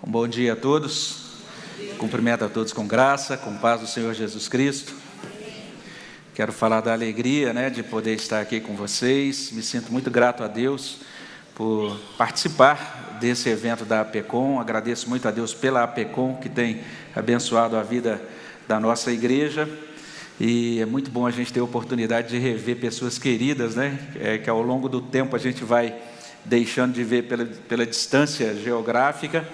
Um bom dia a todos. Cumprimento a todos com graça, com paz do Senhor Jesus Cristo. Quero falar da alegria, de poder estar aqui com vocês. Me sinto muito grato a Deus por participar desse evento da APECOM. Agradeço muito a Deus pela APECOM, que tem abençoado a vida da nossa igreja. E é muito bom a gente ter a oportunidade de rever pessoas queridas, que ao longo do tempo a gente vai deixando de ver pela distância geográfica.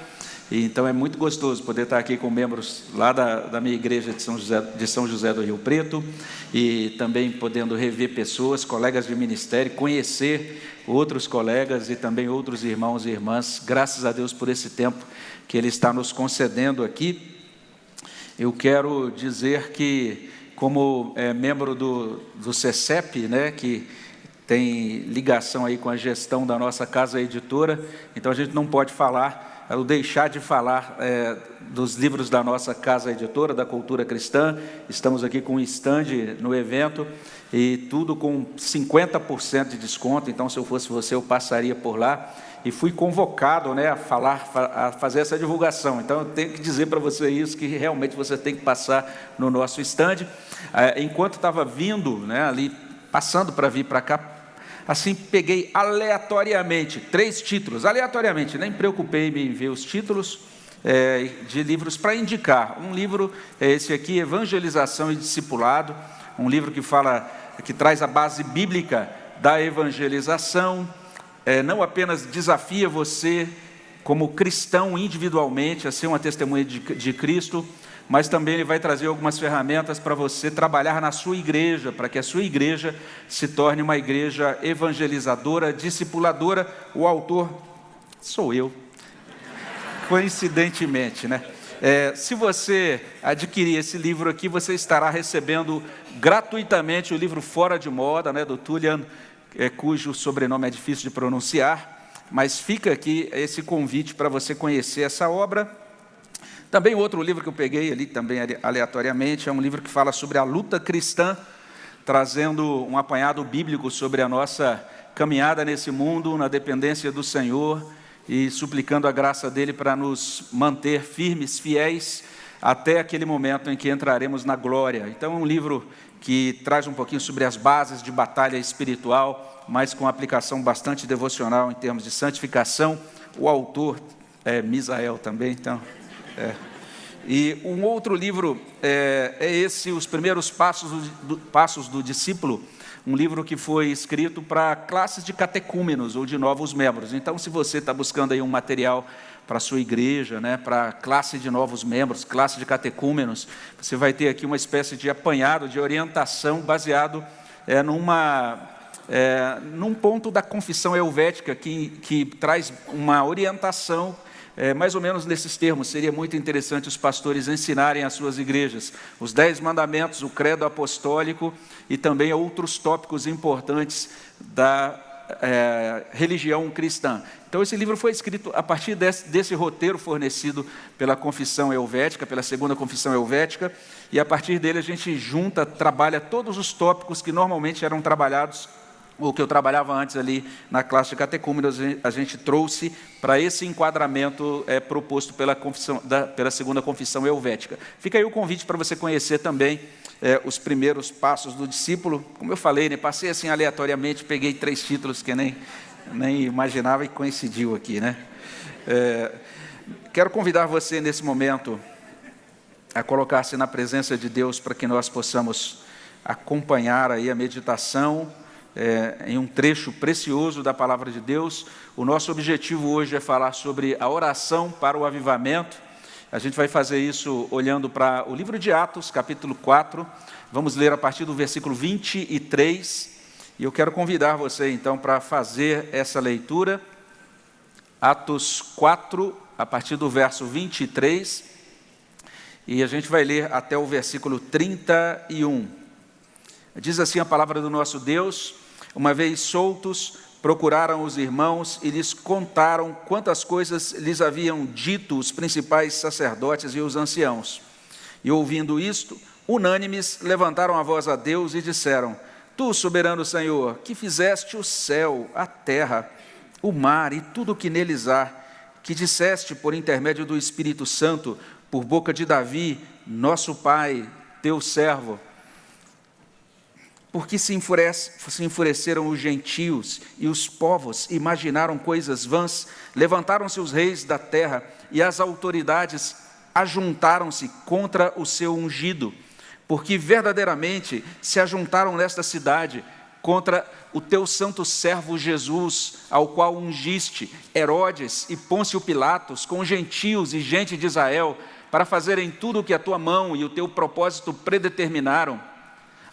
E então é muito gostoso poder estar aqui com membros lá da minha igreja de São José do Rio Preto, e também podendo rever pessoas, colegas de ministério, conhecer outros colegas e também outros irmãos e irmãs. Graças a Deus por esse tempo que Ele está nos concedendo aqui. Eu quero dizer que, como membro do CECEP, que tem ligação aí com a gestão da nossa casa editora, então a gente não pode falar, ou deixar de falar dos livros da nossa casa editora, da Cultura Cristã. Estamos aqui com um stand no evento, e tudo com 50% de desconto, então se eu fosse você, eu passaria por lá. E fui convocado a fazer essa divulgação, então eu tenho que dizer para você isso, que realmente você tem que passar no nosso stand. Enquanto estava vindo, ali, passando para vir para cá, assim, peguei aleatoriamente 3 títulos, aleatoriamente, nem preocupei em ver os títulos de livros para indicar. Um livro é esse aqui, Evangelização e Discipulado, um livro que traz a base bíblica da evangelização. Não apenas desafia você, como cristão individualmente, a ser uma testemunha de Cristo, mas também ele vai trazer algumas ferramentas para você trabalhar na sua igreja, para que a sua igreja se torne uma igreja evangelizadora, discipuladora. O autor sou eu, coincidentemente, se você adquirir esse livro aqui, você estará recebendo gratuitamente o livro Fora de Moda, do Tullian, cujo sobrenome é difícil de pronunciar, mas fica aqui esse convite para você conhecer essa obra. Também outro livro que eu peguei ali, também aleatoriamente, é um livro que fala sobre a luta cristã, trazendo um apanhado bíblico sobre a nossa caminhada nesse mundo, na dependência do Senhor, e suplicando a graça dEle para nos manter firmes, fiéis, até aquele momento em que entraremos na glória. Então é um livro que traz um pouquinho sobre as bases de batalha espiritual, mas com aplicação bastante devocional em termos de santificação. O autor é Misael também, então... E um outro livro é esse, Os Primeiros Passos do Discípulo, um livro que foi escrito para classes de catecúmenos ou de novos membros. Então, se você está buscando aí um material para a sua igreja, para classe de novos membros, classe de catecúmenos, você vai ter aqui uma espécie de apanhado, de orientação, baseado num ponto da confissão helvética que traz uma orientação mais ou menos nesses termos. Seria muito interessante os pastores ensinarem às suas igrejas os 10 mandamentos, o credo apostólico e também outros tópicos importantes da religião cristã. Então esse livro foi escrito a partir desse roteiro fornecido pela confissão helvética, pela segunda confissão helvética, e a partir dele a gente trabalha todos os tópicos que normalmente eram trabalhados, o que eu trabalhava antes ali na classe de catecúmenos, a gente trouxe para esse enquadramento proposto pela segunda confissão helvética. Fica aí o convite para você conhecer também os primeiros passos do discípulo. Como eu falei, passei assim aleatoriamente, peguei 3 títulos que nem imaginava e coincidiu aqui, Quero convidar você nesse momento a colocar-se na presença de Deus para que nós possamos acompanhar aí a meditação em um trecho precioso da Palavra de Deus. O nosso objetivo hoje é falar sobre a oração para o avivamento. A gente vai fazer isso olhando para o livro de Atos, capítulo 4. Vamos ler a partir do versículo 23. E eu quero convidar você, então, para fazer essa leitura. Atos 4, a partir do verso 23. E a gente vai ler até o versículo 31. Diz assim a palavra do nosso Deus: uma vez soltos, procuraram os irmãos e lhes contaram quantas coisas lhes haviam dito os principais sacerdotes e os anciãos. E ouvindo isto, unânimes, levantaram a voz a Deus e disseram: Tu, soberano Senhor, que fizeste o céu, a terra, o mar e tudo o que neles há, que disseste por intermédio do Espírito Santo, por boca de Davi, nosso pai, teu servo. Porque se enfureceram os gentios e os povos imaginaram coisas vãs, levantaram-se os reis da terra e as autoridades ajuntaram-se contra o seu ungido, porque verdadeiramente se ajuntaram nesta cidade contra o teu santo servo Jesus, ao qual ungiste Herodes e Pôncio Pilatos, com gentios e gente de Israel, para fazerem tudo o que a tua mão e o teu propósito predeterminaram.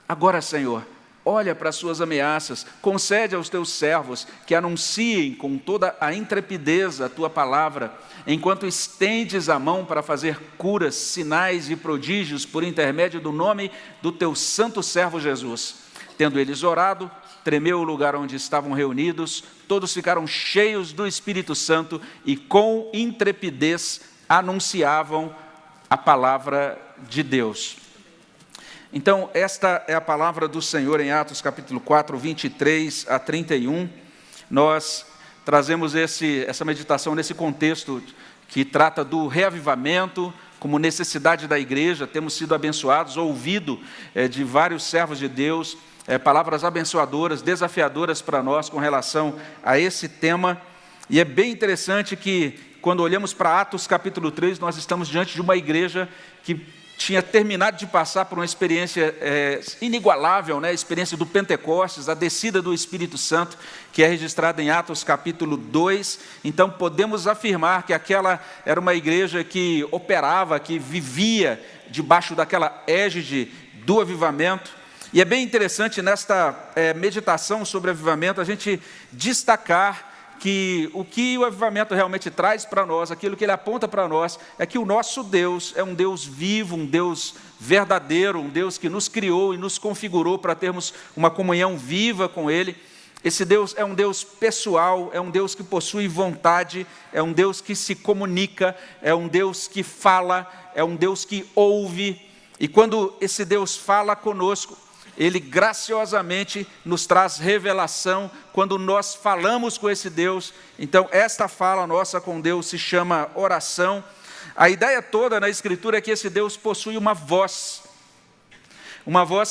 Agora, Senhor, olha para as suas ameaças, concede aos teus servos que anunciem com toda a intrepidez a tua palavra, enquanto estendes a mão para fazer curas, sinais e prodígios por intermédio do nome do teu santo servo Jesus. Tendo eles orado, tremeu o lugar onde estavam reunidos, todos ficaram cheios do Espírito Santo e com intrepidez anunciavam a palavra de Deus. Então, esta é a palavra do Senhor em Atos capítulo 4, 23 a 31. Nós trazemos essa meditação nesse contexto que trata do reavivamento como necessidade da igreja. Temos sido abençoados, ouvido de vários servos de Deus, palavras abençoadoras, desafiadoras para nós com relação a esse tema. E é bem interessante que, quando olhamos para Atos capítulo 3, nós estamos diante de uma igreja que tinha terminado de passar por uma experiência inigualável, a experiência do Pentecostes, a descida do Espírito Santo, que é registrada em Atos capítulo 2. Então, podemos afirmar que aquela era uma igreja que operava, que vivia debaixo daquela égide do avivamento. E é bem interessante nesta meditação sobre avivamento a gente destacar que o avivamento realmente traz para nós, aquilo que ele aponta para nós, é que o nosso Deus é um Deus vivo, um Deus verdadeiro, um Deus que nos criou e nos configurou para termos uma comunhão viva com Ele. Esse Deus é um Deus pessoal, é um Deus que possui vontade, é um Deus que se comunica, é um Deus que fala, é um Deus que ouve. E quando esse Deus fala conosco, Ele graciosamente nos traz revelação quando nós falamos com esse Deus. Então, esta fala nossa com Deus se chama oração. A ideia toda na Escritura é que esse Deus possui uma voz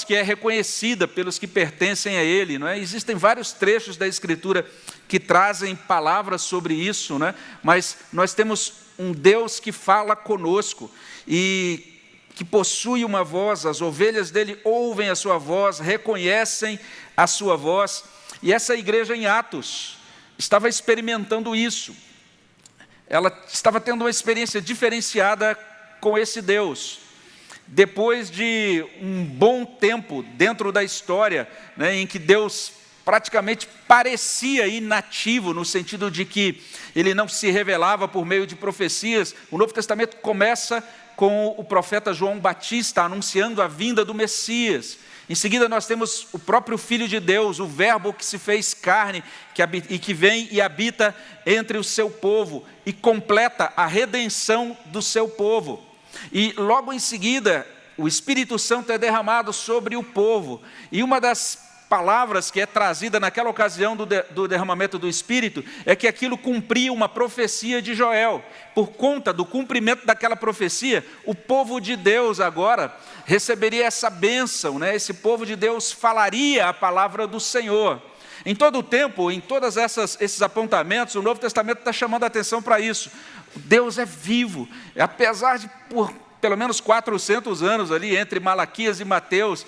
que é reconhecida pelos que pertencem a Ele. Não é? Existem vários trechos da Escritura que trazem palavras sobre isso, não é? Mas nós temos um Deus que fala conosco e que possui uma voz, as ovelhas dele ouvem a sua voz, reconhecem a sua voz. E essa igreja em Atos estava experimentando isso. Ela estava tendo uma experiência diferenciada com esse Deus. Depois de um bom tempo dentro da história, em que Deus praticamente parecia inativo, no sentido de que ele não se revelava por meio de profecias, o Novo Testamento começa com o profeta João Batista anunciando a vinda do Messias. Em seguida nós temos o próprio Filho de Deus, o Verbo que se fez carne e que vem e habita entre o seu povo e completa a redenção do seu povo. E logo em seguida o Espírito Santo é derramado sobre o povo. E uma das palavras que é trazida naquela ocasião do derramamento do Espírito é que aquilo cumpria uma profecia de Joel. Por conta do cumprimento daquela profecia, o povo de Deus agora receberia essa bênção, Esse povo de Deus falaria a palavra do Senhor. Em todo o tempo, em todos esses apontamentos, o Novo Testamento está chamando a atenção para isso. Deus é vivo, apesar de por pelo menos 400 anos ali, entre Malaquias e Mateus,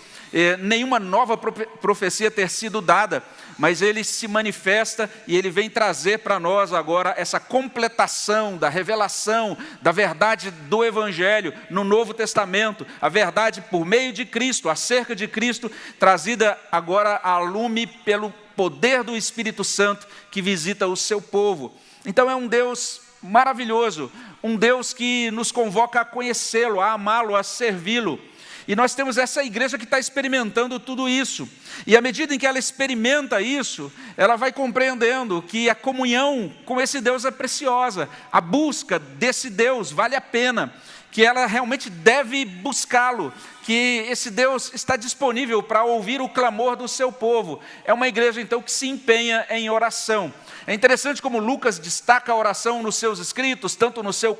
nenhuma nova profecia ter sido dada, mas ele se manifesta e ele vem trazer para nós agora essa completação da revelação, da verdade do Evangelho no Novo Testamento, a verdade por meio de Cristo, acerca de Cristo, trazida agora a lume pelo poder do Espírito Santo que visita o seu povo. Então é um Deus maravilhoso, um Deus que nos convoca a conhecê-lo, a amá-lo, a servi-lo. E nós temos essa igreja que está experimentando tudo isso. E à medida em que ela experimenta isso, ela vai compreendendo que a comunhão com esse Deus é preciosa. A busca desse Deus vale a pena. que ela realmente deve buscá-lo, que esse Deus está disponível para ouvir o clamor do seu povo. É uma igreja, então, que se empenha em oração. É interessante como Lucas destaca a oração nos seus escritos, tanto no seu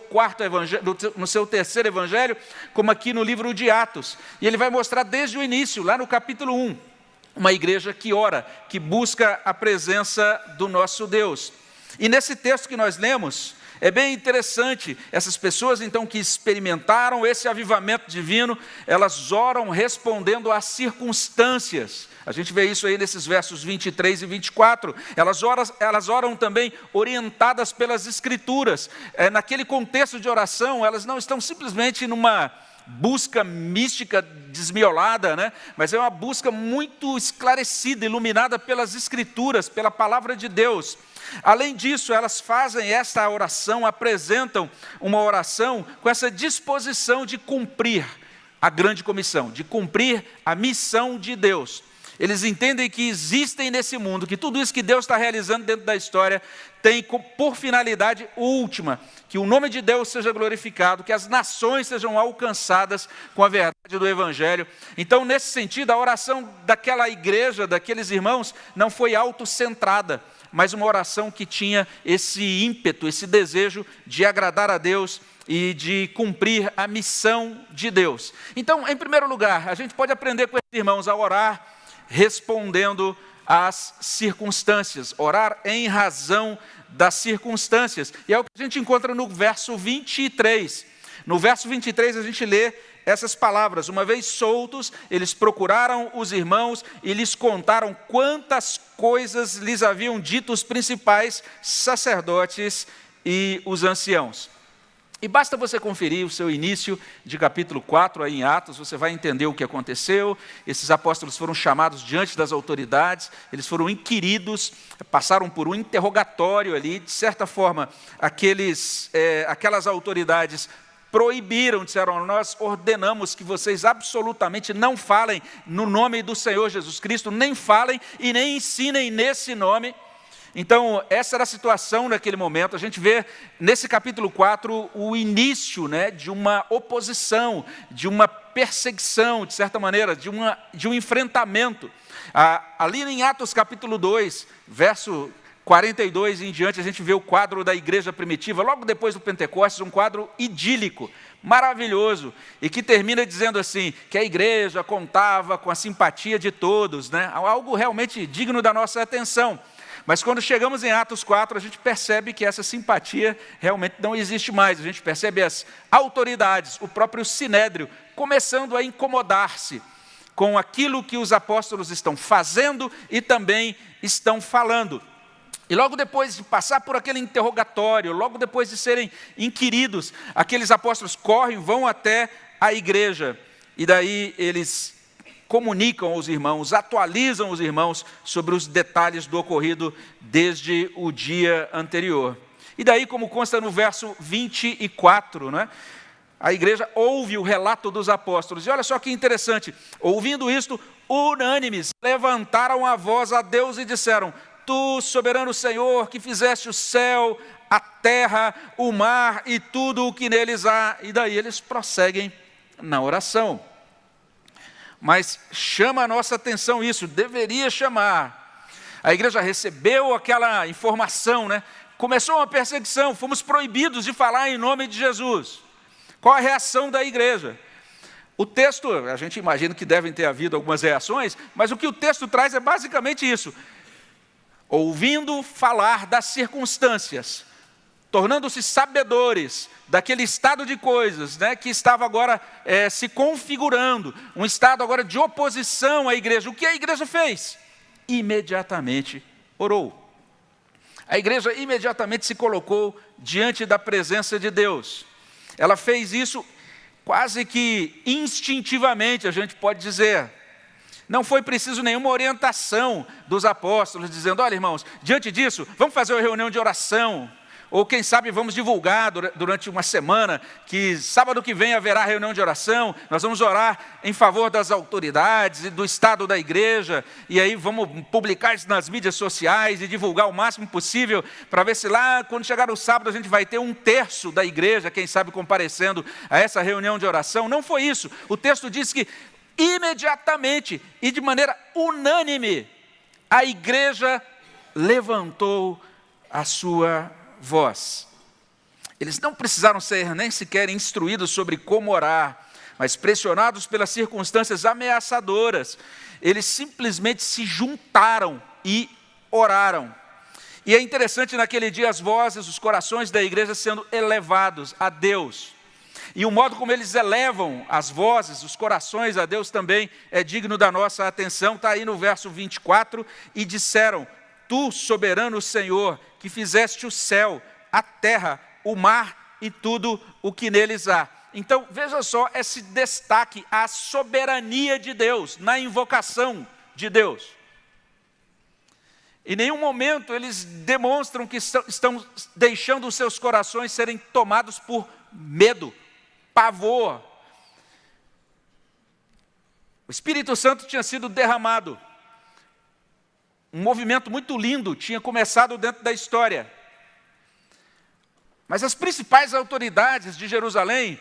no seu terceiro evangelho, como aqui no livro de Atos. E ele vai mostrar desde o início, lá no capítulo 1, uma igreja que ora, que busca a presença do nosso Deus. E nesse texto que nós lemos, é bem interessante, essas pessoas então que experimentaram esse avivamento divino, elas oram respondendo às circunstâncias. A gente vê isso aí nesses versos 23 e 24. Elas oram também orientadas pelas Escrituras. Naquele contexto de oração, elas não estão simplesmente numa busca mística desmiolada, né? Mas é uma busca muito esclarecida, iluminada pelas Escrituras, pela palavra de Deus. Além disso, elas fazem esta oração, apresentam uma oração com essa disposição de cumprir a grande comissão, de cumprir a missão de Deus. Eles entendem que existem nesse mundo, que tudo isso que Deus está realizando dentro da história tem por finalidade última, que o nome de Deus seja glorificado, que as nações sejam alcançadas com a verdade do Evangelho. Então, nesse sentido, a oração daquela igreja, daqueles irmãos, não foi autocentrada, mas uma oração que tinha esse ímpeto, esse desejo de agradar a Deus e de cumprir a missão de Deus. Então, em primeiro lugar, a gente pode aprender com esses irmãos a orar respondendo às circunstâncias, orar em razão das circunstâncias. E é o que a gente encontra no verso 23. No verso 23 a gente lê essas palavras: uma vez soltos, eles procuraram os irmãos e lhes contaram quantas coisas lhes haviam dito os principais sacerdotes e os anciãos. E basta você conferir o seu início de capítulo 4 aí em Atos, você vai entender o que aconteceu. Esses apóstolos foram chamados diante das autoridades, eles foram inquiridos, passaram por um interrogatório ali. De certa forma, aquelas autoridades proibiram, disseram: nós ordenamos que vocês absolutamente não falem no nome do Senhor Jesus Cristo, nem falem e nem ensinem nesse nome. Então, essa era a situação naquele momento. A gente vê nesse capítulo 4 o início, né, de uma oposição, de uma perseguição, de certa maneira, de um enfrentamento. Ali em Atos capítulo 2, verso 42 em diante, a gente vê o quadro da igreja primitiva, logo depois do Pentecostes, um quadro idílico, maravilhoso, e que termina dizendo assim, que a igreja contava com a simpatia de todos, né? Algo realmente digno da nossa atenção. Mas quando chegamos em Atos 4, a gente percebe que essa simpatia realmente não existe mais. A gente percebe as autoridades, o próprio Sinédrio, começando a incomodar-se com aquilo que os apóstolos estão fazendo e também estão falando. E logo depois de passar por aquele interrogatório, logo depois de serem inquiridos, aqueles apóstolos correm, vão até a igreja, e daí eles comunicam aos irmãos, atualizam os irmãos sobre os detalhes do ocorrido desde o dia anterior. E daí, como consta no verso 24, né, a igreja ouve o relato dos apóstolos. E olha só que interessante, ouvindo isto, unânimes, levantaram a voz a Deus e disseram: Tu, soberano Senhor, que fizeste o céu, a terra, o mar e tudo o que neles há. E daí eles prosseguem na oração. Mas chama a nossa atenção isso, deveria chamar. A igreja recebeu aquela informação, né? Começou uma perseguição, fomos proibidos de falar em nome de Jesus. Qual a reação da igreja? O texto, a gente imagina que devem ter havido algumas reações, mas o que o texto traz é basicamente isso. Ouvindo falar das circunstâncias, tornando-se sabedores daquele estado de coisas, né, que estava agora se configurando, um estado agora de oposição à igreja. O que a igreja fez? Imediatamente orou. A igreja imediatamente se colocou diante da presença de Deus. Ela fez isso quase que instintivamente, a gente pode dizer. Não foi preciso nenhuma orientação dos apóstolos, dizendo: olha, irmãos, diante disso, vamos fazer uma reunião de oração. Ou quem sabe vamos divulgar durante uma semana que sábado que vem haverá reunião de oração, nós vamos orar em favor das autoridades e do estado da igreja, e aí vamos publicar isso nas mídias sociais e divulgar o máximo possível, para ver se lá, quando chegar o sábado, a gente vai ter 1/3 da igreja, quem sabe comparecendo a essa reunião de oração. Não foi isso. O texto diz que imediatamente e de maneira unânime, a igreja levantou a sua voz. Eles não precisaram ser nem sequer instruídos sobre como orar, mas pressionados pelas circunstâncias ameaçadoras, eles simplesmente se juntaram e oraram. E é interessante naquele dia as vozes, os corações da igreja sendo elevados a Deus. E o modo como eles elevam as vozes, os corações a Deus também é digno da nossa atenção. Está aí no verso 24, e disseram: Tu, soberano Senhor, que fizeste o céu, a terra, o mar e tudo o que neles há. Então, veja só esse destaque à soberania de Deus, na invocação de Deus. Em nenhum momento eles demonstram que estão deixando os seus corações serem tomados por medo, pavor. O Espírito Santo tinha sido derramado. Um movimento muito lindo tinha começado dentro da história. Mas as principais autoridades de Jerusalém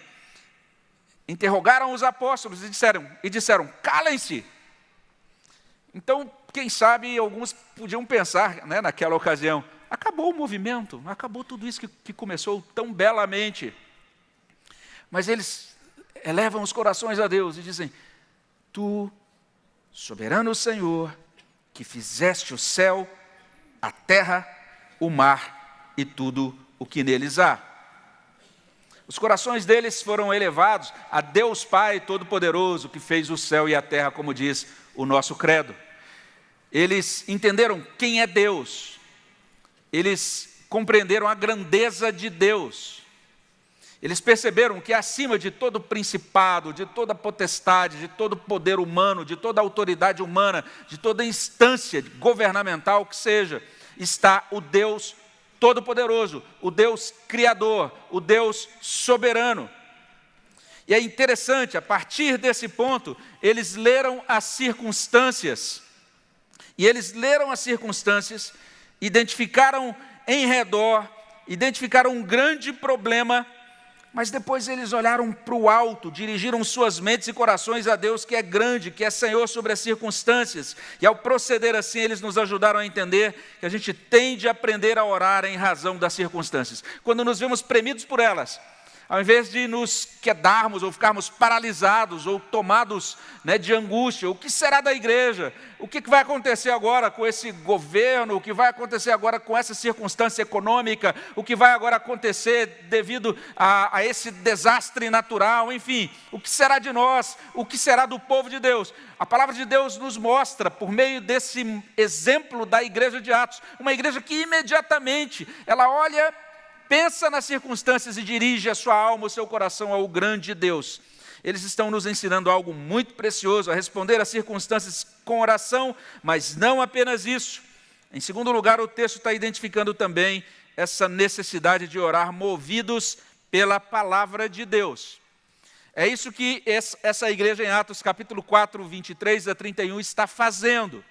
interrogaram os apóstolos e disseram: calem-se. Então, quem sabe, alguns podiam pensar, né, naquela ocasião: acabou o movimento, acabou tudo isso que começou tão belamente. Mas eles elevam os corações a Deus e dizem: Tu, soberano Senhor, que fizeste o céu, a terra, o mar e tudo o que neles há. Os corações deles foram elevados a Deus Pai Todo-Poderoso, que fez o céu e a terra, como diz o nosso credo. Eles entenderam quem é Deus. Eles compreenderam a grandeza de Deus. Eles perceberam que acima de todo principado, de toda potestade, de todo poder humano, de toda autoridade humana, de toda instância governamental que seja, está o Deus Todo-Poderoso, o Deus Criador, o Deus Soberano. E é interessante, a partir desse ponto, eles leram as circunstâncias. E eles leram as circunstâncias, identificaram em redor, identificaram um grande problema, mas depois eles olharam para o alto, dirigiram suas mentes e corações a Deus, que é grande, que é Senhor sobre as circunstâncias. E ao proceder assim, eles nos ajudaram a entender que a gente tem de aprender a orar em razão das circunstâncias. Quando nos vemos premidos por elas, ao invés de nos quedarmos ou ficarmos paralisados ou tomados, né, de angústia, o que será da igreja? O que vai acontecer agora com esse governo? O que vai acontecer agora com essa circunstância econômica? O que vai agora acontecer devido a esse desastre natural? Enfim, o que será de nós? O que será do povo de Deus? A palavra de Deus nos mostra, por meio desse exemplo da igreja de Atos, uma igreja que imediatamente ela olha, pensa nas circunstâncias e dirige a sua alma, o seu coração ao grande Deus. Eles estão nos ensinando algo muito precioso, a responder às circunstâncias com oração, mas não apenas isso. Em segundo lugar, o texto está identificando também essa necessidade de orar movidos pela palavra de Deus. É isso que essa igreja em Atos capítulo 4, 23 a 31 está fazendo.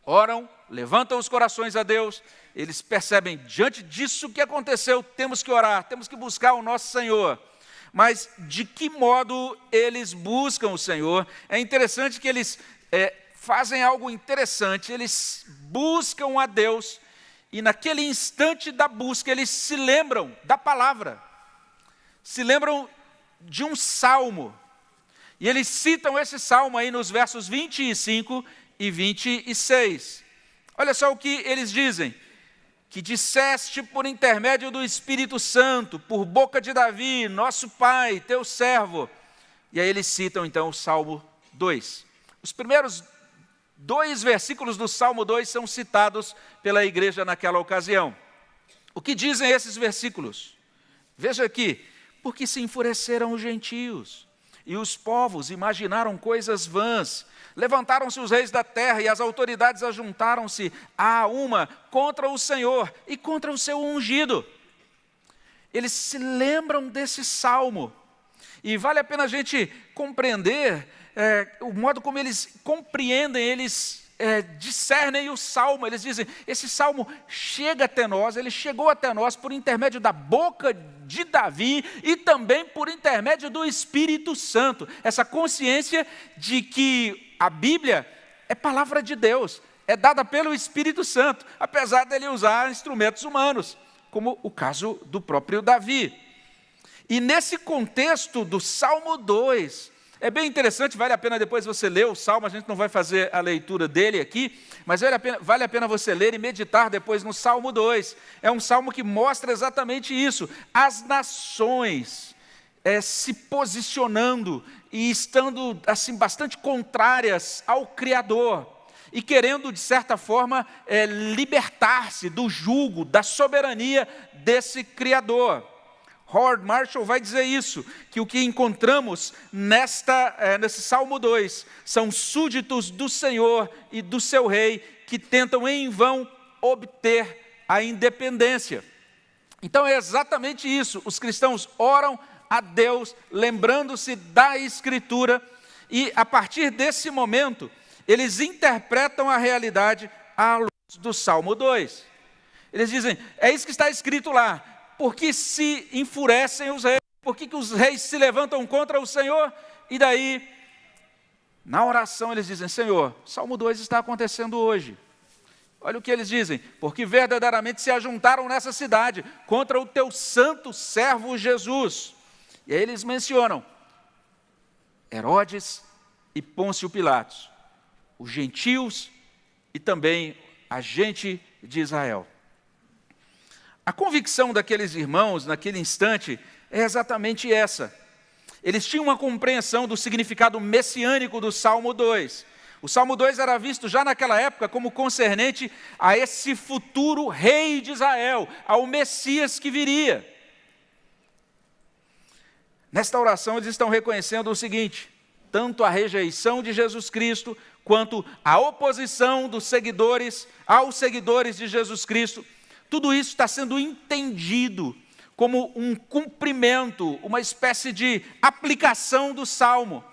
Oram, levantam os corações a Deus, eles percebem, diante disso que aconteceu, temos que orar, temos que buscar o nosso Senhor. Mas de que modo eles buscam o Senhor? É interessante que eles fazem algo interessante, eles buscam a Deus, e naquele instante da busca, eles se lembram da palavra, se lembram de um salmo, e eles citam esse salmo aí nos versos 25 e 26. Olha só o que eles dizem: que disseste por intermédio do Espírito Santo, por boca de Davi, nosso pai, teu servo. E aí eles citam então o Salmo 2. Os primeiros 2 versículos do Salmo 2 são citados pela igreja naquela ocasião. O que dizem esses versículos? Veja aqui: porque se enfureceram os gentios, e os povos imaginaram coisas vãs. Levantaram-se os reis da terra, e as autoridades ajuntaram-se a uma contra o Senhor e contra o seu ungido. eles se lembram desse salmo. E vale a pena a gente compreender o modo como eles compreendem, eles discernem o salmo. Eles dizem, esse salmo chega até nós, ele chegou até nós por intermédio da boca de Davi e também por intermédio do Espírito Santo. Essa consciência de que a Bíblia é palavra de Deus, é dada pelo Espírito Santo, apesar dele usar instrumentos humanos, como o caso do próprio Davi. E nesse contexto do Salmo 2, é bem interessante, vale a pena depois você ler o Salmo, a gente não vai fazer a leitura dele aqui, mas vale a pena você ler e meditar depois no Salmo 2. É um salmo que mostra exatamente isso, as nações se posicionando e estando assim bastante contrárias ao Criador, e querendo, de certa forma, libertar-se do jugo, da soberania desse Criador. Howard Marshall vai dizer isso, que o que encontramos nesse Salmo 2 são súditos do Senhor e do seu rei que tentam em vão obter a independência. Então é exatamente isso, os cristãos oram a Deus, lembrando-se da Escritura, e a partir desse momento, eles interpretam a realidade à luz do Salmo 2. Eles dizem, é isso que está escrito lá. Por que se enfurecem os reis? Por que os reis se levantam contra o Senhor? E daí, na oração eles dizem, Senhor, Salmo 2 está acontecendo hoje. Olha o que eles dizem, porque verdadeiramente se ajuntaram nessa cidade contra o teu santo servo Jesus. E aí eles mencionam Herodes e Pôncio Pilatos, os gentios e também a gente de Israel. A convicção daqueles irmãos, naquele instante, é exatamente essa. Eles tinham uma compreensão do significado messiânico do Salmo 2. O Salmo 2 era visto já naquela época como concernente a esse futuro rei de Israel, ao Messias que viria. Nesta oração eles estão reconhecendo o seguinte, tanto a rejeição de Jesus Cristo, quanto a oposição dos seguidores aos seguidores de Jesus Cristo, tudo isso está sendo entendido como um cumprimento, uma espécie de aplicação do Salmo.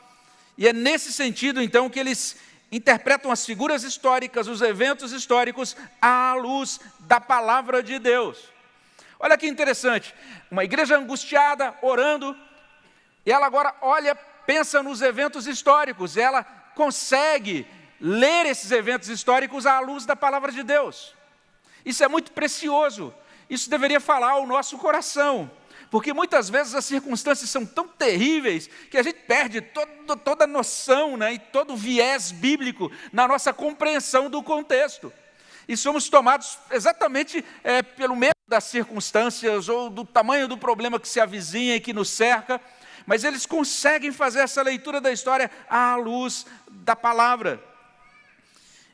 E é nesse sentido, então, que eles interpretam as figuras históricas, os eventos históricos, à luz da palavra de Deus. Olha que interessante, uma igreja angustiada, orando, e ela agora olha, pensa nos eventos históricos, ela consegue ler esses eventos históricos à luz da palavra de Deus. Isso é muito precioso, isso deveria falar ao nosso coração, porque muitas vezes as circunstâncias são tão terríveis que a gente perde toda a noção, né, e todo o viés bíblico na nossa compreensão do contexto. E somos tomados exatamente pelo medo das circunstâncias ou do tamanho do problema que se avizinha e que nos cerca, mas eles conseguem fazer essa leitura da história à luz da palavra.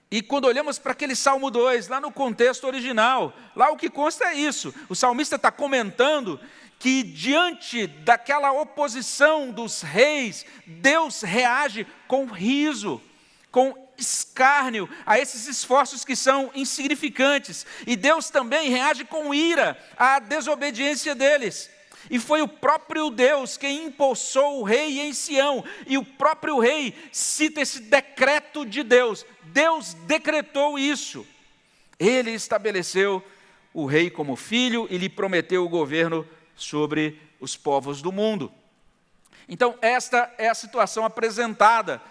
E quando olhamos para aquele Salmo 2, lá no contexto original, lá o que consta é isso. O salmista está comentando que diante daquela oposição dos reis, Deus reage com riso, com escárnio a esses esforços que são insignificantes. E Deus também reage com ira à desobediência deles. E foi o próprio Deus quem impulsou o rei em Sião. E o próprio rei cita esse decreto de Deus. Deus decretou isso. Ele estabeleceu o rei como filho e lhe prometeu o governo sobre os povos do mundo. Então, esta é a situação apresentada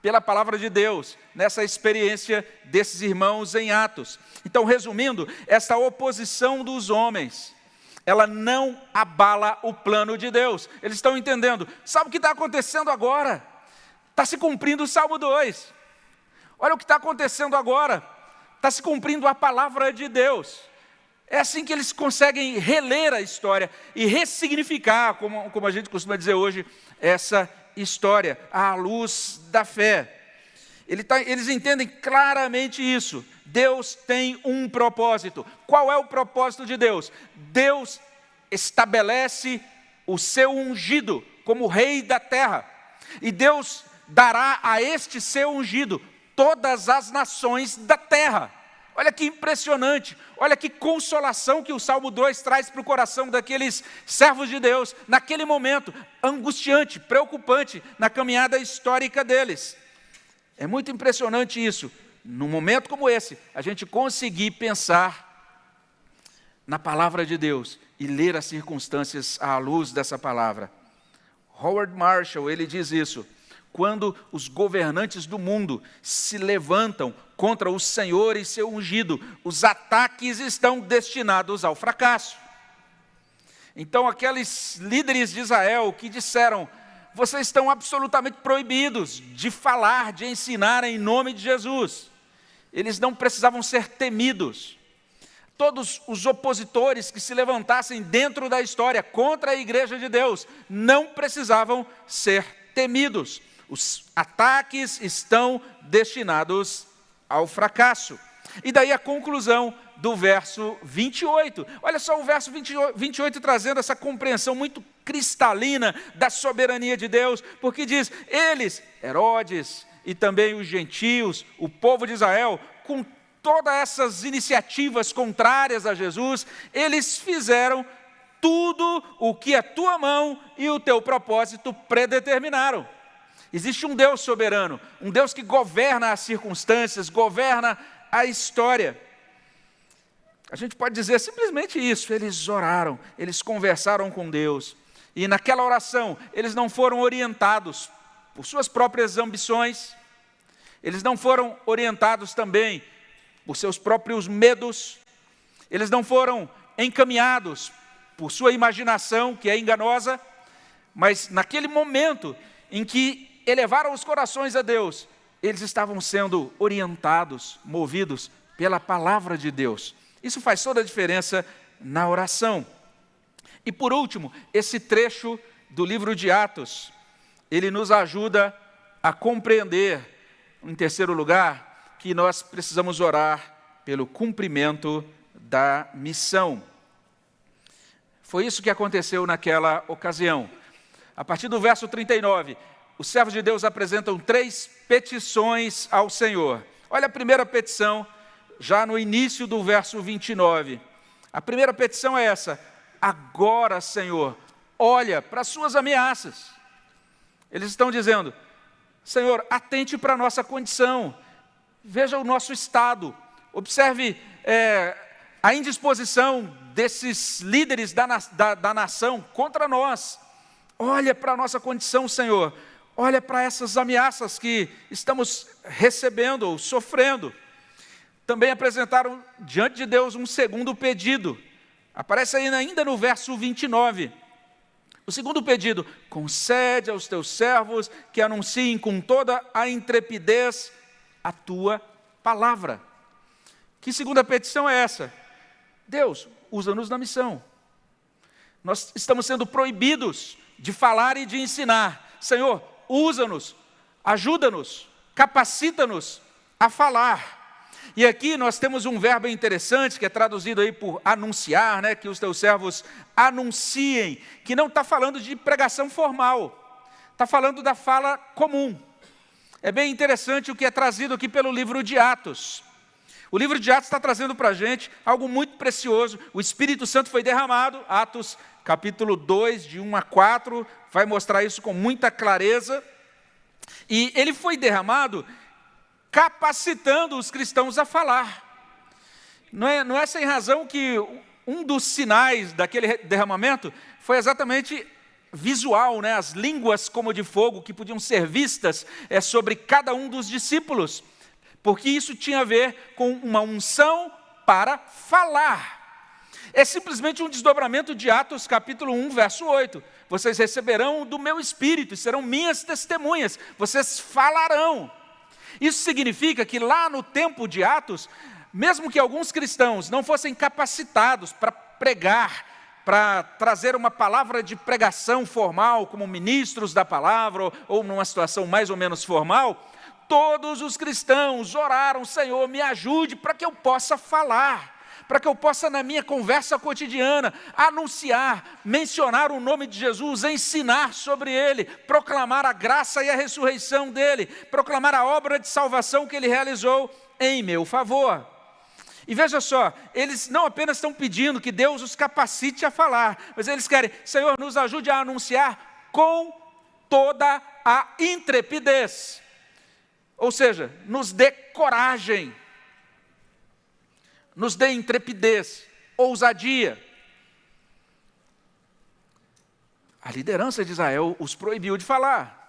pela palavra de Deus, nessa experiência desses irmãos em Atos. Então, resumindo, esta oposição dos homens, ela não abala o plano de Deus. Eles estão entendendo. Sabe o que está acontecendo agora? Está se cumprindo o Salmo 2. Olha o que está acontecendo agora. Está se cumprindo a palavra de Deus. É assim que eles conseguem reler a história e ressignificar, como a gente costuma dizer hoje, essa história, à luz da fé. Eles entendem claramente isso. Deus tem um propósito. Qual é o propósito de Deus? Deus estabelece o seu ungido como rei da terra. E Deus dará a este seu ungido todas as nações da terra. Olha que impressionante, olha que consolação que o Salmo 2 traz para o coração daqueles servos de Deus, naquele momento angustiante, preocupante, na caminhada histórica deles. É muito impressionante isso, num momento como esse, a gente conseguir pensar na palavra de Deus e ler as circunstâncias à luz dessa palavra. Howard Marshall, ele diz isso: quando os governantes do mundo se levantam contra o Senhor e seu ungido, os ataques estão destinados ao fracasso. Então, aqueles líderes de Israel que disseram: vocês estão absolutamente proibidos de falar, de ensinar em nome de Jesus. Eles não precisavam ser temidos. Todos os opositores que se levantassem dentro da história contra a igreja de Deus não precisavam ser temidos. Os ataques estão destinados ao fracasso. E daí a conclusão do verso 28. Olha só o verso 28 trazendo essa compreensão muito cristalina da soberania de Deus, porque diz: eles, Herodes e também os gentios, o povo de Israel, com todas essas iniciativas contrárias a Jesus, eles fizeram tudo o que a tua mão e o teu propósito predeterminaram. Existe um Deus soberano, um Deus que governa as circunstâncias, governa a história. A gente pode dizer simplesmente isso: eles oraram, eles conversaram com Deus, e naquela oração eles não foram orientados por suas próprias ambições, eles não foram orientados também por seus próprios medos, eles não foram encaminhados por sua imaginação, que é enganosa, mas naquele momento em que elevaram os corações a Deus, eles estavam sendo orientados, movidos pela palavra de Deus. Isso faz toda a diferença na oração. E por último, esse trecho do livro de Atos, ele nos ajuda a compreender, em terceiro lugar, que nós precisamos orar pelo cumprimento da missão. Foi isso que aconteceu naquela ocasião. A partir do verso 39, os servos de Deus apresentam 3 petições ao Senhor. Olha a primeira petição, já no início do verso 29. A primeira petição é essa: agora, Senhor, olha para as suas ameaças. Eles estão dizendo: Senhor, atente para a nossa condição, veja o nosso estado, observe a indisposição desses líderes da nação contra nós. Olha para a nossa condição, Senhor. Olha para essas ameaças que estamos recebendo ou sofrendo. Também apresentaram diante de Deus um segundo pedido. Aparece ainda no verso 29. O segundo pedido: concede aos teus servos que anunciem com toda a intrepidez a tua palavra. Que segunda petição é essa? Deus, usa-nos na missão. Nós estamos sendo proibidos de falar e de ensinar. Senhor, usa-nos, ajuda-nos, capacita-nos a falar. E aqui nós temos um verbo interessante, que é traduzido aí por anunciar, né? Que os teus servos anunciem, que não está falando de pregação formal, está falando da fala comum. É bem interessante o que é trazido aqui pelo livro de Atos. O livro de Atos está trazendo para a gente algo muito precioso. O Espírito Santo foi derramado, Atos capítulo 2, de 1 a 4, vai mostrar isso com muita clareza. E ele foi derramado capacitando os cristãos a falar. Não é sem razão que um dos sinais daquele derramamento foi exatamente visual, né? As línguas como de fogo que podiam ser vistas sobre cada um dos discípulos, porque isso tinha a ver com uma unção para falar. É simplesmente um desdobramento de Atos capítulo 1, verso 8. Vocês receberão do meu Espírito e serão minhas testemunhas, vocês falarão. Isso significa que lá no tempo de Atos, mesmo que alguns cristãos não fossem capacitados para pregar, para trazer uma palavra de pregação formal, como ministros da palavra, ou numa situação mais ou menos formal, todos os cristãos oraram: Senhor, me ajude para que eu possa falar, para que eu possa, na minha conversa cotidiana, anunciar, mencionar o nome de Jesus, ensinar sobre Ele, proclamar a graça e a ressurreição dEle, proclamar a obra de salvação que Ele realizou em meu favor. E veja só, eles não apenas estão pedindo que Deus os capacite a falar, mas eles querem: Senhor, nos ajude a anunciar com toda a intrepidez. Ou seja, nos dê coragem, nos dê intrepidez, ousadia. A liderança de Israel os proibiu de falar.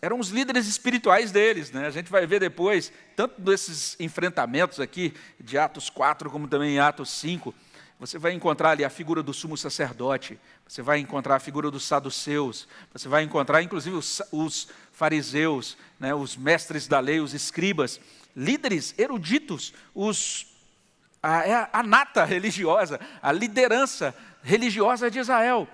Eram os líderes espirituais deles, né? A gente vai ver depois, tanto desses enfrentamentos aqui, de Atos 4, como também em Atos 5, você vai encontrar ali a figura do sumo sacerdote, você vai encontrar a figura dos saduceus, você vai encontrar inclusive os fariseus, né? Os mestres da lei, os escribas, líderes eruditos, a nata religiosa, a liderança religiosa de Israel,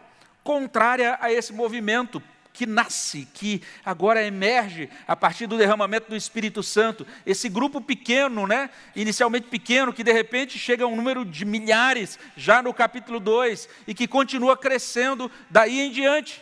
contrária a esse movimento que nasce, que agora emerge a partir do derramamento do Espírito Santo. Esse grupo pequeno, né, inicialmente pequeno, que de repente chega a um número de milhares, já no capítulo 2, e que continua crescendo daí em diante.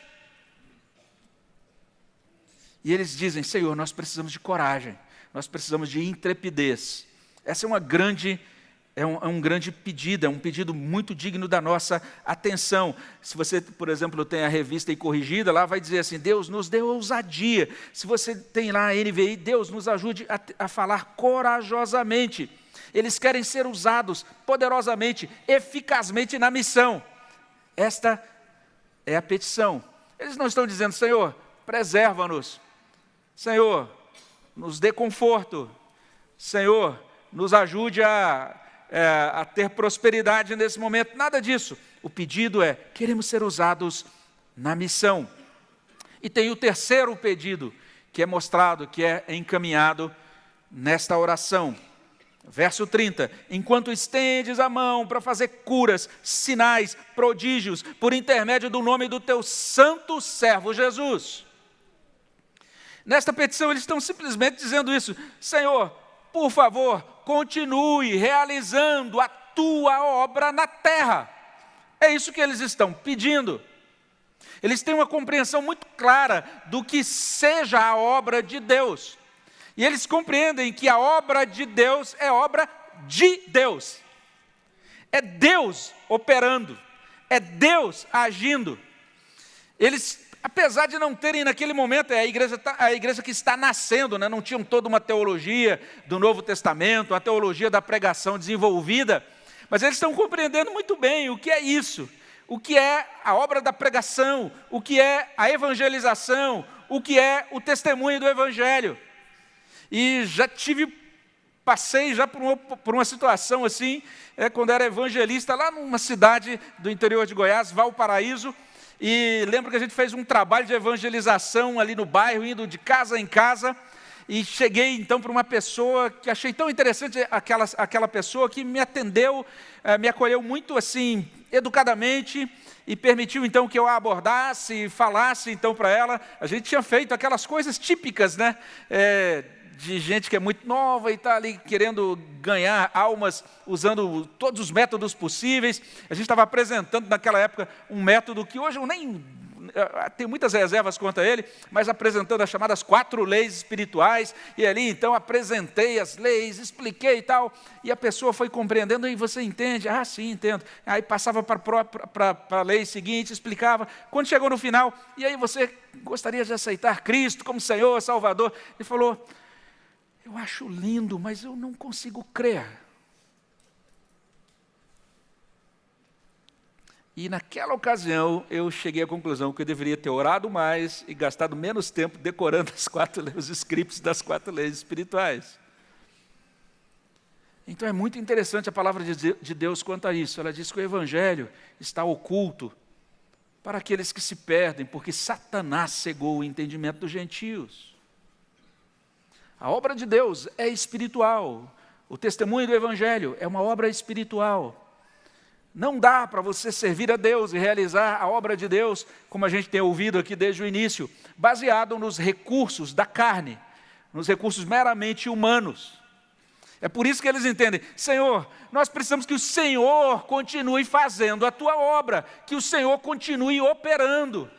E eles dizem: Senhor, nós precisamos de coragem, nós precisamos de intrepidez. Essa é um grande pedido, é um pedido muito digno da nossa atenção. Se você, por exemplo, tem a revista e corrigida, lá vai dizer assim: Deus nos deu ousadia. Se você tem lá a NVI, Deus nos ajude a falar corajosamente. Eles querem ser usados poderosamente, eficazmente na missão. Esta é a petição. Eles não estão dizendo: Senhor, preserva-nos. Senhor, nos dê conforto. Senhor, nos ajude a ter prosperidade nesse momento. Nada disso. O pedido é: queremos ser usados na missão. E tem o terceiro pedido, que é mostrado, que é encaminhado nesta oração. Verso 30, enquanto estendes a mão para fazer curas, sinais, prodígios, por intermédio do nome do teu santo servo Jesus. Nesta petição eles estão simplesmente dizendo isso: Senhor, por favor, continue realizando a tua obra na terra. É isso que eles estão pedindo. Eles têm uma compreensão muito clara do que seja a obra de Deus. E eles compreendem que a obra de Deus é obra de Deus. É Deus operando. É Deus agindo. Eles, apesar de não terem naquele momento, a igreja que está nascendo, né? Não tinham toda uma teologia do Novo Testamento, a teologia da pregação desenvolvida, mas eles estão compreendendo muito bem o que é isso, o que é a obra da pregação, o que é a evangelização, o que é o testemunho do Evangelho. E passei já por uma situação assim, quando era evangelista, lá numa cidade do interior de Goiás, Valparaíso, e lembro que a gente fez um trabalho de evangelização ali no bairro, indo de casa em casa, e cheguei então para uma pessoa que achei tão interessante, aquela pessoa que me atendeu, me acolheu muito assim, educadamente, e permitiu então que eu a abordasse, falasse então para ela. A gente tinha feito aquelas coisas típicas, né, de gente que é muito nova e está ali querendo ganhar almas usando todos os métodos possíveis. A gente estava apresentando naquela época um método que hoje eu nem tenho muitas reservas quanto a ele, mas apresentando as chamadas 4 leis espirituais, e ali então apresentei as leis, expliquei e tal, e a pessoa foi compreendendo. E você entende? Ah, sim, entendo. Aí passava para a lei seguinte, explicava. Quando chegou no final: e aí, você gostaria de aceitar Cristo como Senhor, Salvador? Ele falou: eu acho lindo, mas eu não consigo crer. E naquela ocasião eu cheguei à conclusão que eu deveria ter orado mais e gastado menos tempo decorando os scripts das 4 leis espirituais. Então é muito interessante a palavra de Deus quanto a isso. Ela diz que o Evangelho está oculto para aqueles que se perdem, porque Satanás cegou o entendimento dos gentios. A obra de Deus é espiritual. O testemunho do Evangelho é uma obra espiritual. Não dá para você servir a Deus e realizar a obra de Deus, como a gente tem ouvido aqui desde o início, baseado nos recursos da carne, nos recursos meramente humanos. É por isso que eles entendem: Senhor, nós precisamos que o Senhor continue fazendo a tua obra, que o Senhor continue operando.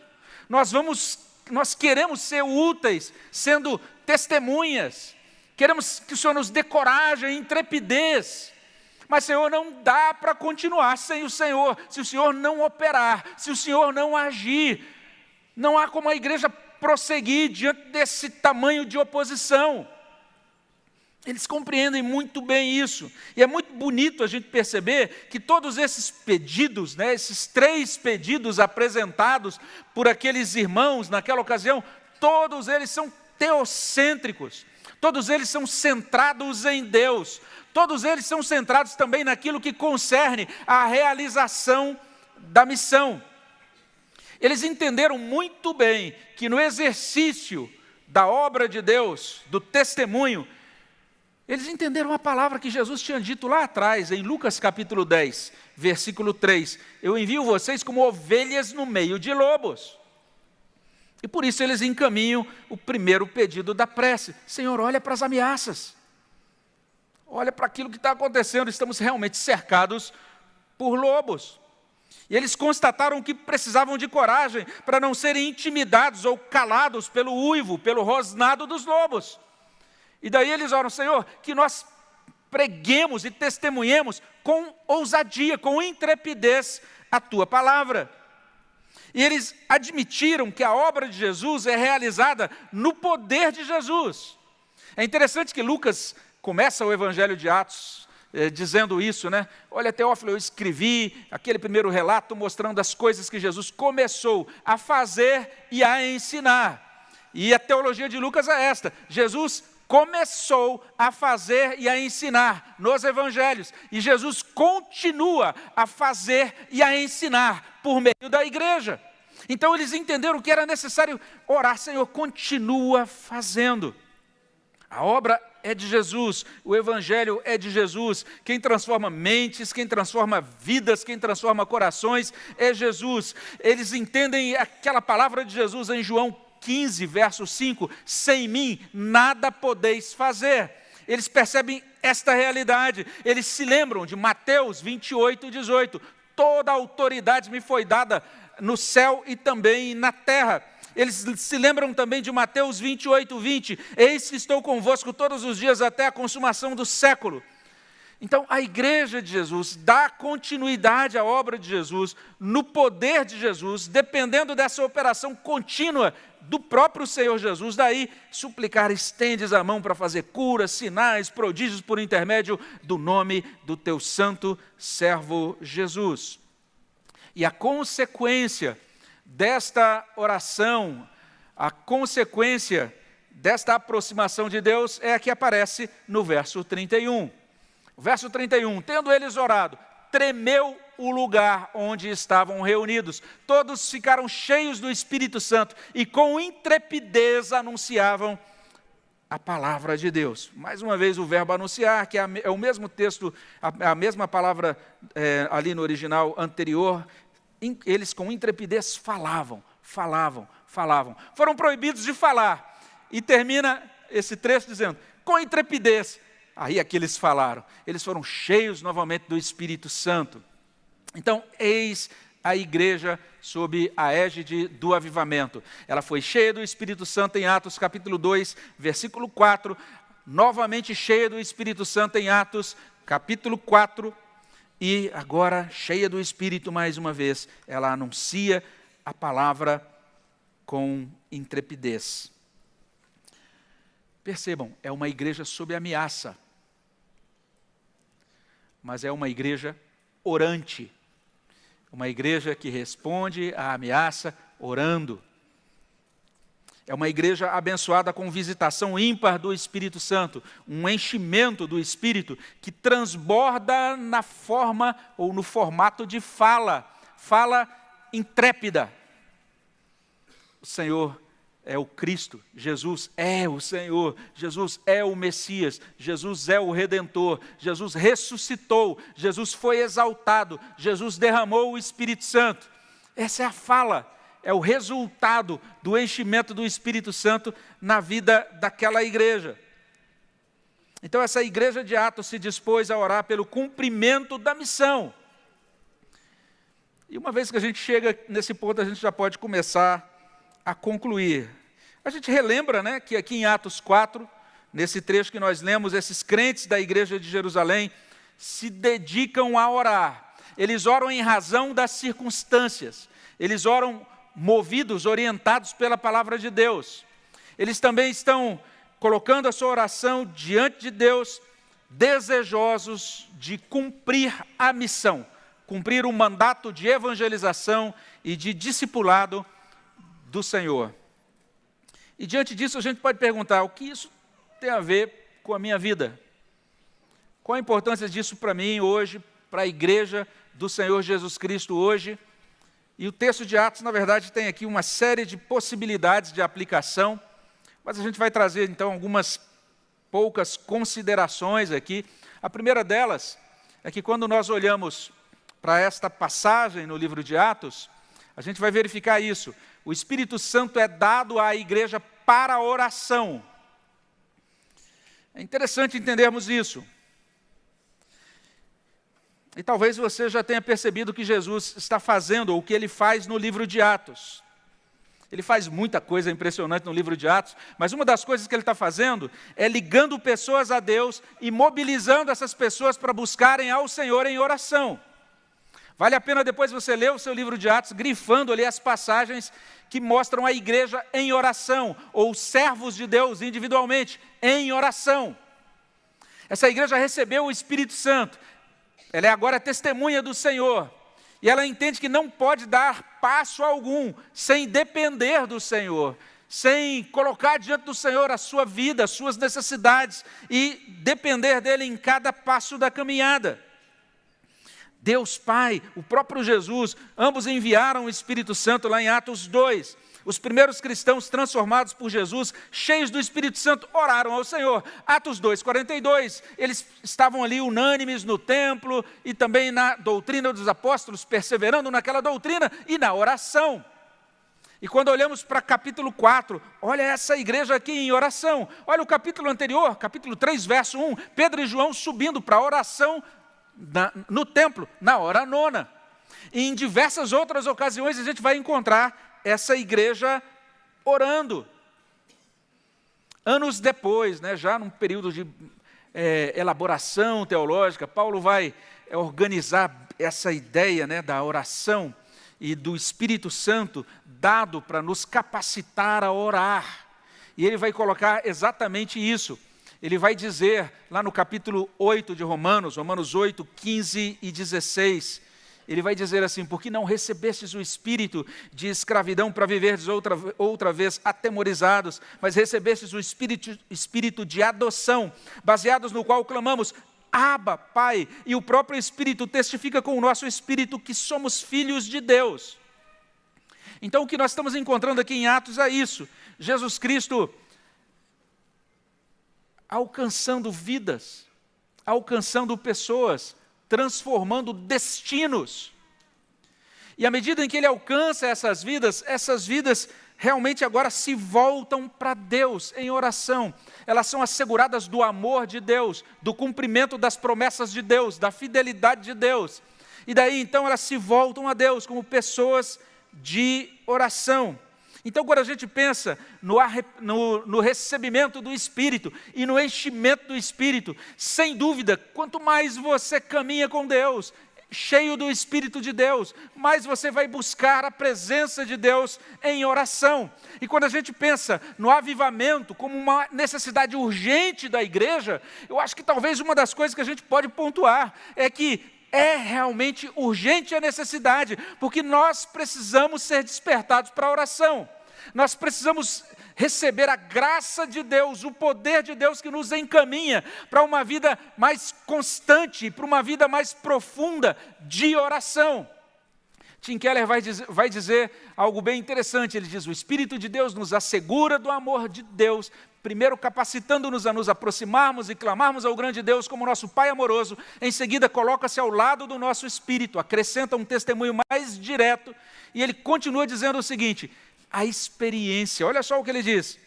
Nós queremos ser úteis, sendo testemunhas Queremos que o Senhor nos dê coragem, intrepidez. Mas, Senhor, não dá para continuar sem o Senhor. Se o Senhor não operar, se o Senhor não agir, não há como a igreja prosseguir diante desse tamanho de oposição. Eles compreendem muito bem isso. E é muito bonito a gente perceber que todos esses pedidos, esses 3 pedidos apresentados por aqueles irmãos naquela ocasião, todos eles são teocêntricos. Todos eles são centrados em Deus. Todos eles são centrados também naquilo que concerne a realização da missão. Eles entenderam muito bem que no exercício da obra de Deus, do testemunho, eles entenderam a palavra que Jesus tinha dito lá atrás, em Lucas capítulo 10, versículo 3. Eu envio vocês como ovelhas no meio de lobos. E por isso eles encaminham o primeiro pedido da prece. Senhor, olha para as ameaças. Olha para aquilo que está acontecendo. Estamos realmente cercados por lobos. E eles constataram que precisavam de coragem para não serem intimidados ou calados pelo uivo, pelo rosnado dos lobos. E daí eles oram, Senhor, que nós preguemos e testemunhemos com ousadia, com intrepidez a Tua palavra. E eles admitiram que a obra de Jesus é realizada no poder de Jesus. É interessante que Lucas começa o Evangelho de Atos dizendo isso, Olha, Teófilo, eu escrevi aquele primeiro relato mostrando as coisas que Jesus começou a fazer e a ensinar. E a teologia de Lucas é esta: Jesus começou a fazer e a ensinar nos evangelhos. E Jesus continua a fazer e a ensinar por meio da igreja. Então eles entenderam que era necessário orar, Senhor, continua fazendo. A obra é de Jesus, o evangelho é de Jesus. Quem transforma mentes, quem transforma vidas, quem transforma corações é Jesus. Eles entendem aquela palavra de Jesus em João 15, verso 5, sem mim nada podeis fazer. Eles percebem esta realidade, eles se lembram de Mateus 28, 18, toda a autoridade me foi dada no céu e também na terra. Eles se lembram também de Mateus 28, 20, eis que estou convosco todos os dias até a consumação do século. Então, a igreja de Jesus dá continuidade à obra de Jesus, no poder de Jesus, dependendo dessa operação contínua do próprio Senhor Jesus. Daí, suplicar, estendes a mão para fazer curas, sinais, prodígios por intermédio do nome do teu santo servo Jesus. E a consequência desta oração, a consequência desta aproximação de Deus é a que aparece no verso 31. Verso 31, tendo eles orado, tremeu o lugar onde estavam reunidos. Todos ficaram cheios do Espírito Santo e com intrepidez anunciavam a palavra de Deus. Mais uma vez o verbo anunciar, que é o mesmo texto, a mesma palavra ali no original anterior. Eles com intrepidez falavam. Foram proibidos de falar. E termina esse trecho dizendo, com intrepidez. Aí é que eles falaram. Eles foram cheios novamente do Espírito Santo. Então, eis a igreja sob a égide do avivamento. Ela foi cheia do Espírito Santo em Atos capítulo 2, versículo 4. Novamente cheia do Espírito Santo em Atos capítulo 4. E agora, cheia do Espírito mais uma vez, ela anuncia a palavra com intrepidez. Percebam, é uma igreja sob ameaça. Mas é uma igreja orante. Uma igreja que responde à ameaça orando. É uma igreja abençoada com visitação ímpar do Espírito Santo, um enchimento do Espírito que transborda na forma ou no formato de fala intrépida. O Senhor é o Cristo, Jesus é o Senhor, Jesus é o Messias, Jesus é o Redentor, Jesus ressuscitou, Jesus foi exaltado, Jesus derramou o Espírito Santo. Essa é a fala. É o resultado do enchimento do Espírito Santo na vida daquela igreja. Então essa igreja de Atos se dispôs a orar pelo cumprimento da missão. E uma vez que a gente chega nesse ponto, a gente já pode começar a concluir. A gente relembra, que aqui em Atos 4, nesse trecho que nós lemos, esses crentes da igreja de Jerusalém se dedicam a orar. Eles oram em razão das circunstâncias. Eles oram movidos, orientados pela palavra de Deus. Eles também estão colocando a sua oração diante de Deus, desejosos de cumprir a missão, cumprir o mandato de evangelização e de discipulado do Senhor. E diante disso a gente pode perguntar, o que isso tem a ver com a minha vida? Qual a importância disso para mim hoje, para a igreja do Senhor Jesus Cristo hoje? E o texto de Atos, na verdade, tem aqui uma série de possibilidades de aplicação, mas a gente vai trazer, então, algumas poucas considerações aqui. A primeira delas é que quando nós olhamos para esta passagem no livro de Atos, a gente vai verificar isso. O Espírito Santo é dado à igreja para a oração. É interessante entendermos isso. E talvez você já tenha percebido o que Jesus está fazendo, ou o que ele faz no livro de Atos. Ele faz muita coisa impressionante no livro de Atos, mas uma das coisas que ele está fazendo é ligando pessoas a Deus e mobilizando essas pessoas para buscarem ao Senhor em oração. Vale a pena depois você ler o seu livro de Atos, grifando ali as passagens que mostram a igreja em oração, ou os servos de Deus individualmente em oração. Essa igreja recebeu o Espírito Santo. Ela é agora testemunha do Senhor, e ela entende que não pode dar passo algum sem depender do Senhor, sem colocar diante do Senhor a sua vida, as suas necessidades, e depender dele em cada passo da caminhada. Deus Pai, o próprio Jesus, ambos enviaram o Espírito Santo lá em Atos 2. Os primeiros cristãos transformados por Jesus, cheios do Espírito Santo, oraram ao Senhor. Atos 2:42, eles estavam ali unânimes no templo e também na doutrina dos apóstolos, perseverando naquela doutrina e na oração. E quando olhamos para capítulo 4, olha essa igreja aqui em oração. Olha o capítulo anterior, capítulo 3, verso 1, Pedro e João subindo para a oração no templo, na hora nona. E em diversas outras ocasiões a gente vai encontrar essa igreja orando. Anos depois, já num período de elaboração teológica, Paulo vai organizar essa ideia da oração e do Espírito Santo dado para nos capacitar a orar. E ele vai colocar exatamente isso. Ele vai dizer, lá no capítulo 8 de Romanos 8, 15 e 16, ele vai dizer assim, porque não recebestes o espírito de escravidão para viverdes outra vez atemorizados, mas recebestes o espírito de adoção, baseados no qual clamamos, Abba, Pai, e o próprio Espírito testifica com o nosso espírito que somos filhos de Deus. Então o que nós estamos encontrando aqui em Atos é isso, Jesus Cristo alcançando vidas, alcançando pessoas, transformando destinos. E à medida em que ele alcança essas vidas realmente agora se voltam para Deus em oração. Elas são asseguradas do amor de Deus, do cumprimento das promessas de Deus, da fidelidade de Deus. E daí então elas se voltam a Deus como pessoas de oração. Então, quando a gente pensa no recebimento do Espírito e no enchimento do Espírito, sem dúvida, quanto mais você caminha com Deus, cheio do Espírito de Deus, mais você vai buscar a presença de Deus em oração. E quando a gente pensa no avivamento como uma necessidade urgente da igreja, eu acho que talvez uma das coisas que a gente pode pontuar é que é realmente urgente a necessidade, porque nós precisamos ser despertados para a oração. Nós precisamos receber a graça de Deus, o poder de Deus que nos encaminha para uma vida mais constante, para uma vida mais profunda de oração. Tim Keller vai dizer algo bem interessante, ele diz, o Espírito de Deus nos assegura do amor de Deus, primeiro capacitando-nos a nos aproximarmos e clamarmos ao grande Deus como nosso Pai amoroso, em seguida coloca-se ao lado do nosso espírito, acrescenta um testemunho mais direto, e ele continua dizendo o seguinte, a experiência, olha só o que ele diz,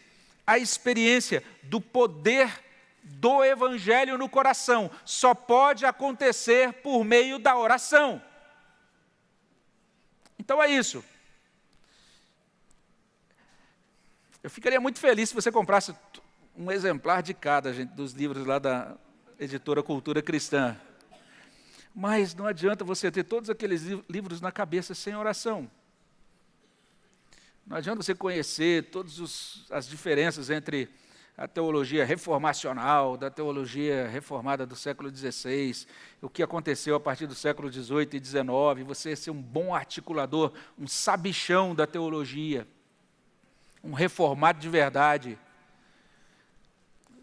a experiência do poder do Evangelho no coração só pode acontecer por meio da oração. Então é isso. Eu ficaria muito feliz se você comprasse um exemplar de cada, gente, dos livros lá da editora Cultura Cristã. Mas não adianta você ter todos aqueles livros na cabeça sem oração. Não adianta você conhecer todas as diferenças entre a teologia reformacional, da teologia reformada do século XVI, o que aconteceu a partir do século XVIII e XIX, você ser um bom articulador, um sabichão da teologia, um reformado de verdade,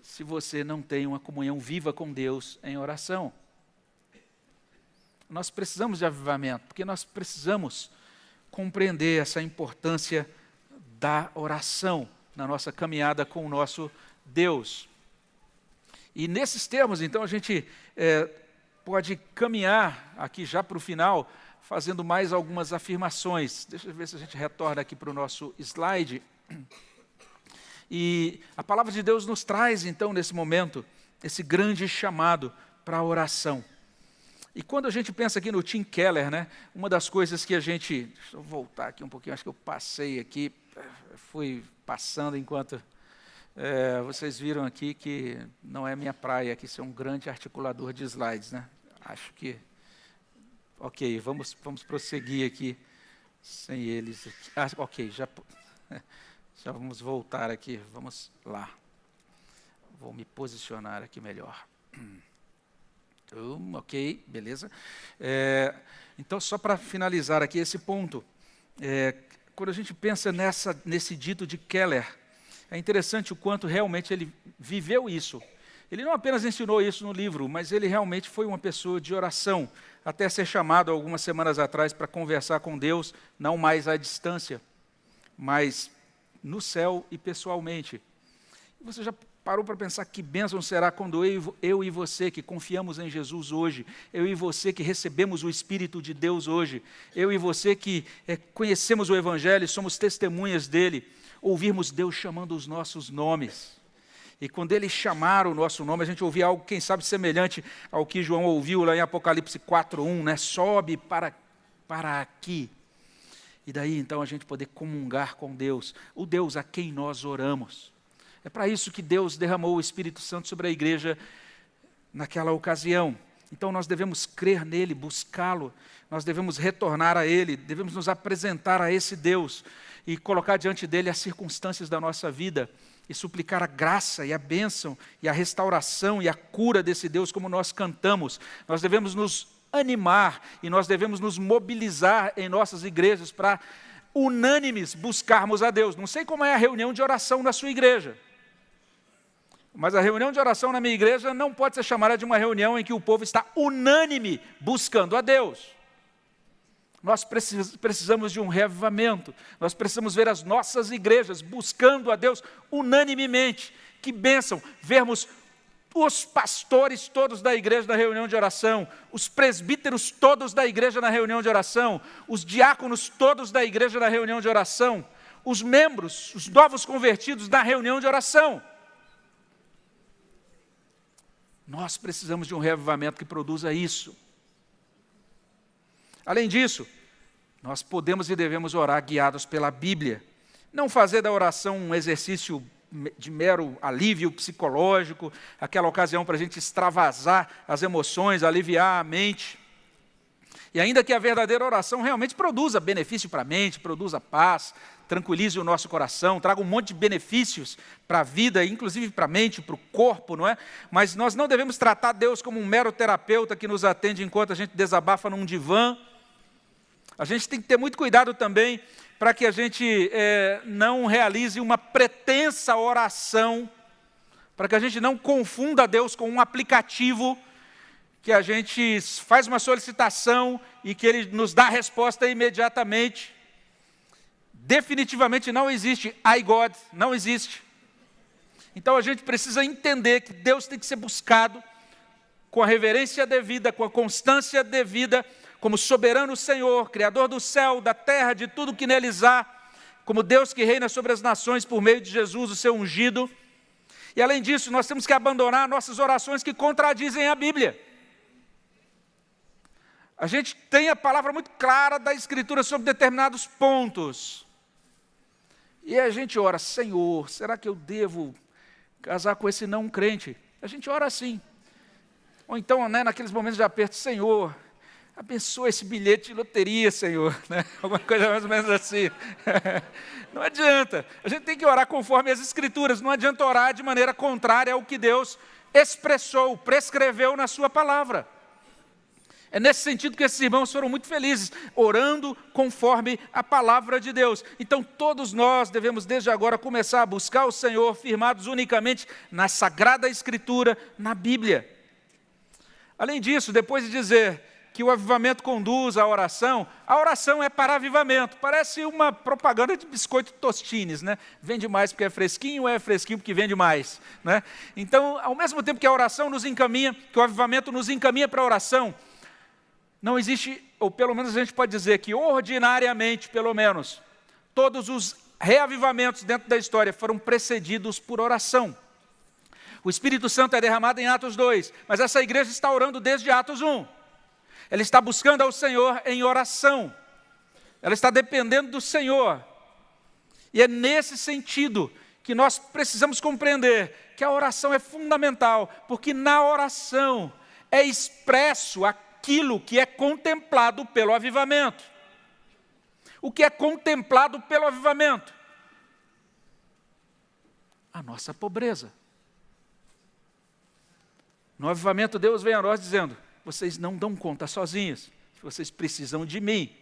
se você não tem uma comunhão viva com Deus em oração. Nós precisamos de avivamento, porque nós precisamos compreender essa importância da oração na nossa caminhada com o nosso Deus. E nesses termos, então, a gente pode caminhar aqui já para o final, fazendo mais algumas afirmações. Deixa eu ver se a gente retorna aqui para o nosso slide. E a palavra de Deus nos traz, então, nesse momento, esse grande chamado para a oração. E quando a gente pensa aqui no Tim Keller, né, uma das coisas que a gente... Deixa eu voltar aqui um pouquinho, acho que eu passei aqui, fui passando enquanto... vocês viram aqui que não é minha praia aqui ser um grande articulador de slides, né? Acho que... Ok, vamos prosseguir aqui sem eles. Ok, já vamos voltar aqui, vamos lá. Vou me posicionar aqui melhor. Ok, beleza. Então, só para finalizar aqui esse ponto, quando a gente pensa nesse dito de Keller, é interessante o quanto realmente ele viveu isso. Ele não apenas ensinou isso no livro, mas ele realmente foi uma pessoa de oração, até ser chamado algumas semanas atrás para conversar com Deus, não mais à distância, mas no céu e pessoalmente. Você já parou para pensar que bênção será quando eu e você que confiamos em Jesus hoje, eu e você que recebemos o Espírito de Deus hoje, eu e você que conhecemos o Evangelho e somos testemunhas dele, ouvirmos Deus chamando os nossos nomes. E quando ele chamar o nosso nome, a gente ouvir algo, quem sabe, semelhante ao que João ouviu lá em Apocalipse 4:1, né? Sobe para aqui. E daí, então, a gente poder comungar com Deus, o Deus a quem nós oramos. É para isso que Deus derramou o Espírito Santo sobre a igreja naquela ocasião. Então nós devemos crer nele, buscá-lo, nós devemos retornar a ele, devemos nos apresentar a esse Deus e colocar diante dele as circunstâncias da nossa vida e suplicar a graça e a bênção e a restauração e a cura desse Deus como nós cantamos. Nós devemos nos animar e nós devemos nos mobilizar em nossas igrejas para unânimes buscarmos a Deus. Não sei como é a reunião de oração na sua igreja, mas a reunião de oração na minha igreja não pode ser chamada de uma reunião em que o povo está unânime buscando a Deus. Nós precisamos de um reavivamento, nós precisamos ver as nossas igrejas buscando a Deus unanimemente. Que bênção vermos os pastores todos da igreja na reunião de oração, os presbíteros todos da igreja na reunião de oração, os diáconos todos da igreja na reunião de oração, os membros, os novos convertidos na reunião de oração. Nós precisamos de um reavivamento que produza isso. Além disso, nós podemos e devemos orar guiados pela Bíblia. Não fazer da oração um exercício de mero alívio psicológico, aquela ocasião para a gente extravasar as emoções, aliviar a mente. E ainda que a verdadeira oração realmente produza benefício para a mente, produza paz, tranquilize o nosso coração, traga um monte de benefícios para a vida, inclusive para a mente, para o corpo, não é? Mas nós não devemos tratar Deus como um mero terapeuta que nos atende enquanto a gente desabafa num divã. A gente tem que ter muito cuidado também para que a gente não realize uma pretensa oração, para que a gente não confunda Deus com um aplicativo que a gente faz uma solicitação e que Ele nos dá a resposta imediatamente. Definitivamente não existe iGod, não existe. Então a gente precisa entender que Deus tem que ser buscado com a reverência devida, com a constância devida, como soberano Senhor, Criador do céu, da terra, de tudo que neles há, como Deus que reina sobre as nações por meio de Jesus, o seu ungido. E além disso, nós temos que abandonar nossas orações que contradizem a Bíblia. A gente tem a palavra muito clara da Escritura sobre determinados pontos. E a gente ora, Senhor, será que eu devo casar com esse não crente. A gente ora assim. Ou então, né, naqueles momentos de aperto, Senhor, abençoa esse bilhete de loteria, Senhor. Né? Alguma coisa mais ou menos assim. Não adianta. A gente tem que orar conforme as Escrituras. Não adianta orar de maneira contrária ao que Deus expressou, prescreveu na sua palavra. É nesse sentido que esses irmãos foram muito felizes, orando conforme a palavra de Deus. Então todos nós devemos desde agora começar a buscar o Senhor, firmados unicamente na Sagrada Escritura, na Bíblia. Além disso, depois de dizer que o avivamento conduz à oração, a oração é para avivamento. Parece uma propaganda de biscoito Tostines, né? Vende mais porque é fresquinho ou é fresquinho porque vende mais, né? Então, ao mesmo tempo que a oração nos encaminha, que o avivamento nos encaminha para a oração, não existe, ou pelo menos a gente pode dizer que ordinariamente, pelo menos, todos os reavivamentos dentro da história foram precedidos por oração. O Espírito Santo é derramado em Atos 2, mas essa igreja está orando desde Atos 1. Ela está buscando ao Senhor em oração. Ela está dependendo do Senhor. E é nesse sentido que nós precisamos compreender que a oração é fundamental, porque na oração é expresso aquilo que é contemplado pelo avivamento. O que é contemplado pelo avivamento? A nossa pobreza. No avivamento, Deus vem a nós dizendo: vocês não dão conta sozinhos, vocês precisam de mim.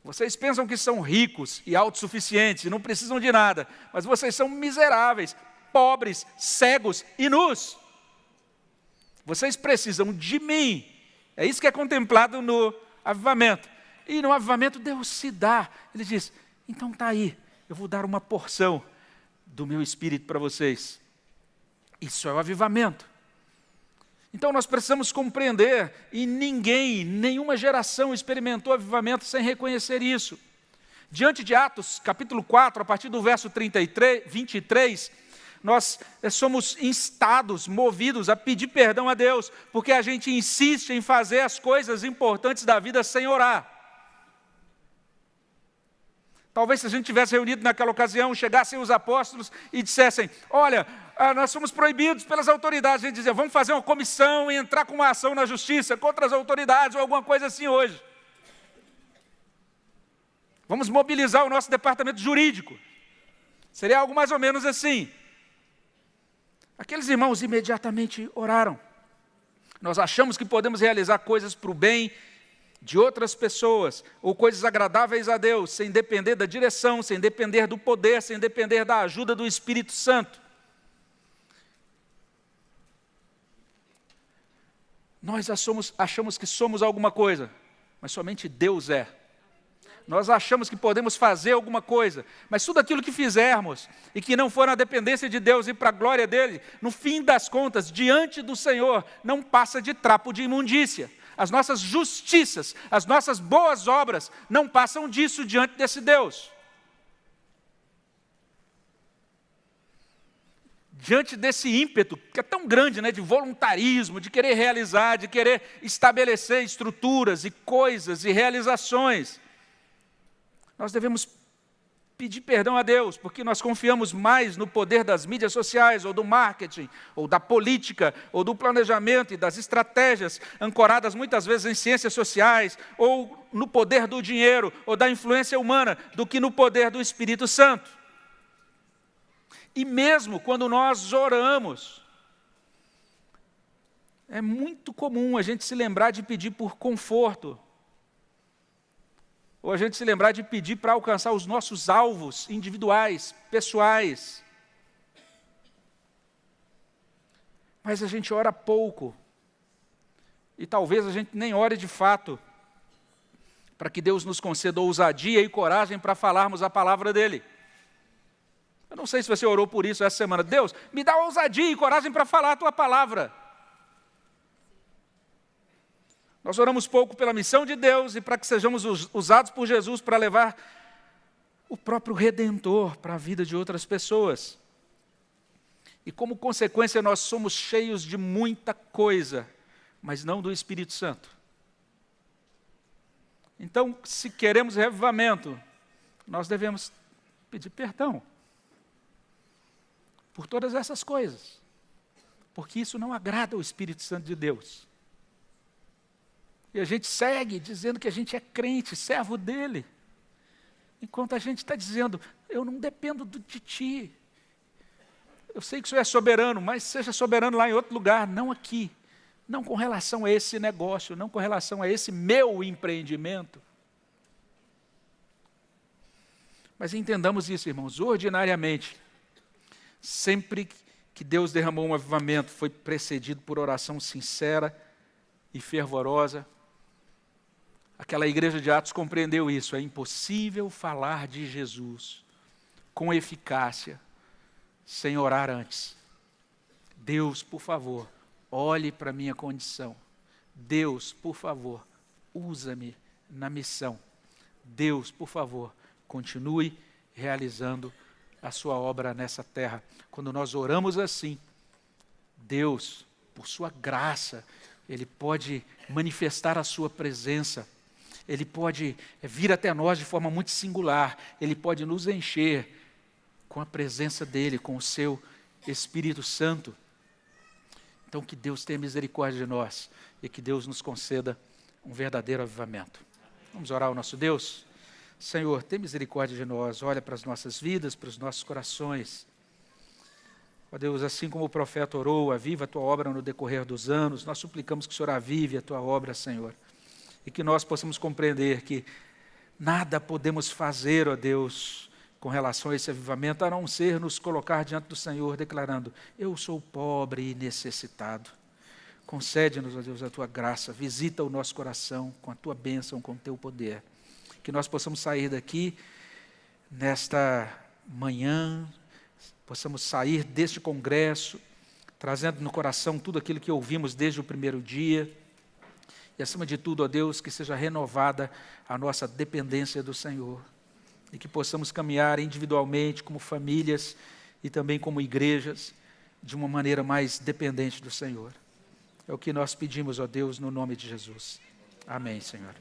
Vocês pensam que são ricos e autossuficientes e não precisam de nada, mas vocês são miseráveis, pobres, cegos e nus. Vocês precisam de mim. É isso que é contemplado no avivamento. E no avivamento Deus se dá. Ele diz: então está aí, eu vou dar uma porção do meu Espírito para vocês. Isso é o avivamento. Então nós precisamos compreender, e nenhuma geração experimentou avivamento sem reconhecer isso. Diante de Atos, capítulo 4, a partir do verso 23, nós somos instados, movidos a pedir perdão a Deus, porque a gente insiste em fazer as coisas importantes da vida sem orar. Talvez se a gente tivesse reunido naquela ocasião, chegassem os apóstolos e dissessem: olha, nós somos proibidos pelas autoridades. A gente dizia: vamos fazer uma comissão e entrar com uma ação na justiça contra as autoridades ou alguma coisa assim hoje. Vamos mobilizar o nosso departamento jurídico. Seria algo mais ou menos assim. Aqueles irmãos imediatamente oraram. Nós achamos que podemos realizar coisas para o bem de outras pessoas, ou coisas agradáveis a Deus, sem depender da direção, sem depender do poder, sem depender da ajuda do Espírito Santo. Nós achamos que somos alguma coisa, mas somente Deus é. Nós achamos que podemos fazer alguma coisa, mas tudo aquilo que fizermos e que não for na dependência de Deus e para a glória dele, no fim das contas, diante do Senhor, não passa de trapo de imundícia. As nossas justiças, as nossas boas obras não passam disso diante desse Deus. Diante desse ímpeto, que é tão grande, né, de voluntarismo, de querer realizar, de querer estabelecer estruturas e coisas e realizações, nós devemos pedir perdão a Deus, porque nós confiamos mais no poder das mídias sociais, ou do marketing, ou da política, ou do planejamento e das estratégias, ancoradas muitas vezes em ciências sociais, ou no poder do dinheiro, ou da influência humana, do que no poder do Espírito Santo. E mesmo quando nós oramos, é muito comum a gente se lembrar de pedir por conforto, ou a gente se lembrar de pedir para alcançar os nossos alvos individuais, pessoais. Mas a gente ora pouco. E talvez a gente nem ore de fato, para que Deus nos conceda ousadia e coragem para falarmos a palavra dEle. Eu não sei se você orou por isso essa semana. Deus, me dá ousadia e coragem para falar a Tua palavra. Nós oramos pouco pela missão de Deus e para que sejamos usados por Jesus para levar o próprio Redentor para a vida de outras pessoas. E como consequência nós somos cheios de muita coisa, mas não do Espírito Santo. Então, se queremos revivamento, nós devemos pedir perdão. por todas essas coisas, porque isso não agrada ao Espírito Santo de Deus. E a gente segue dizendo que a gente é crente, servo dele, enquanto a gente está dizendo, eu não dependo de ti. Eu sei que o Senhor é soberano, mas seja soberano lá em outro lugar, não aqui. Não com relação a esse negócio, não com relação a esse meu empreendimento. Mas entendamos isso, irmãos, ordinariamente, sempre que Deus derramou um avivamento, foi precedido por oração sincera e fervorosa. Aquela igreja de Atos compreendeu isso, é impossível falar de Jesus com eficácia, sem orar antes. Deus, por favor, olhe para a minha condição. Deus, por favor, usa-me na missão. Deus, por favor, continue realizando a sua obra nessa terra. Quando nós oramos assim, Deus, por sua graça, Ele pode manifestar a sua presença. Ele pode vir até nós de forma muito singular. Ele pode nos encher com a presença dEle, com o seu Espírito Santo. Então, que Deus tenha misericórdia de nós e que Deus nos conceda um verdadeiro avivamento. Vamos orar ao nosso Deus? Senhor, tenha misericórdia de nós, olha para as nossas vidas, para os nossos corações. Ó Deus, assim como o profeta orou, aviva a Tua obra no decorrer dos anos, nós suplicamos que o Senhor avive a Tua obra, Senhor. E que nós possamos compreender que nada podemos fazer, ó Deus, com relação a esse avivamento, a não ser nos colocar diante do Senhor, declarando, eu sou pobre e necessitado. Concede-nos, ó Deus, a Tua graça, visita o nosso coração com a Tua bênção, com o Teu poder. Que nós possamos sair daqui, nesta manhã, possamos sair deste congresso, trazendo no coração tudo aquilo que ouvimos desde o primeiro dia, e acima de tudo, ó Deus, que seja renovada a nossa dependência do Senhor, e que possamos caminhar individualmente, como famílias, e também como igrejas, de uma maneira mais dependente do Senhor. É o que nós pedimos, ó Deus, no nome de Jesus. Amém, Senhor.